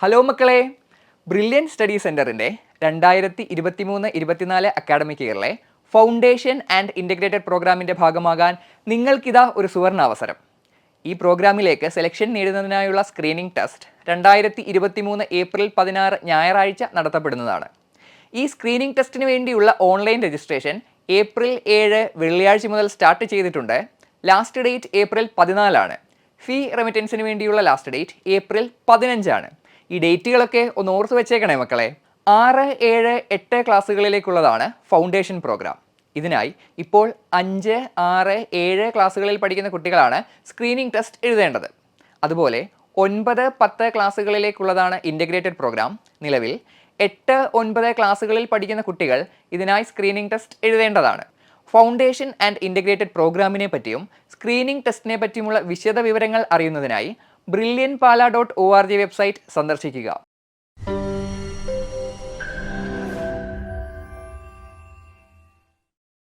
Hello മക്കളെ, brilliant study സെൻറ്ററിൻ്റെ 2023-24 academic ഇയറിലെ ഫൗണ്ടേഷൻ ആൻഡ് ഇൻ്റഗ്രേറ്റഡ് പ്രോഗ്രാമിൻ്റെ ഭാഗമാകാൻ നിങ്ങൾക്കിതാ ഒരു സുവർണ അവസരം. ഈ പ്രോഗ്രാമിലേക്ക് സെലക്ഷൻ നേടുന്നതിനായുള്ള സ്ക്രീനിംഗ് ടെസ്റ്റ് 2023 ഏപ്രിൽ 16 ഞായറാഴ്ച നടത്തപ്പെടുന്നതാണ്. ഈ സ്ക്രീനിംഗ് ടെസ്റ്റിന് വേണ്ടിയുള്ള ഓൺലൈൻ രജിസ്ട്രേഷൻ ഏപ്രിൽ 7 വെള്ളിയാഴ്ച മുതൽ സ്റ്റാർട്ട് ചെയ്തിട്ടുണ്ട്. ലാസ്റ്റ് ഡേറ്റ് ഏപ്രിൽ 14 ആണ്. ഫീ റെമിറ്റൻസിന് വേണ്ടിയുള്ള ലാസ്റ്റ് ഡേറ്റ് ഏപ്രിൽ 15 ആണ്. ഈ ഡേറ്റുകളൊക്കെ ഒന്ന് ഓർത്ത് വെച്ചേക്കണേ മക്കളെ. 6, 7, 8 ക്ലാസ്സുകളിലേക്കുള്ളതാണ് ഫൗണ്ടേഷൻ പ്രോഗ്രാം. ഇതിനായി ഇപ്പോൾ 5, 6, 7 ക്ലാസ്സുകളിൽ പഠിക്കുന്ന കുട്ടികളാണ് സ്ക്രീനിംഗ് ടെസ്റ്റ് എഴുതേണ്ടത്. അതുപോലെ 9, 10 ക്ലാസ്സുകളിലേക്കുള്ളതാണ് ഇൻ്റഗ്രേറ്റഡ് പ്രോഗ്രാം. നിലവിൽ 8, 9 ക്ലാസ്സുകളിൽ പഠിക്കുന്ന കുട്ടികൾ ഇതിനായി സ്ക്രീനിംഗ് ടെസ്റ്റ് എഴുതേണ്ടതാണ്. ഫൗണ്ടേഷൻ ആൻഡ് ഇൻ്റഗ്രേറ്റഡ് പ്രോഗ്രാമിനെ പറ്റിയും സ്ക്രീനിംഗ് ടെസ്റ്റിനെ പറ്റിയുമുള്ള വിശദ വിവരങ്ങൾ അറിയുന്നതിനായി brilliantpala.org വെബ്സൈറ്റ് സന്ദർശിക്കുക.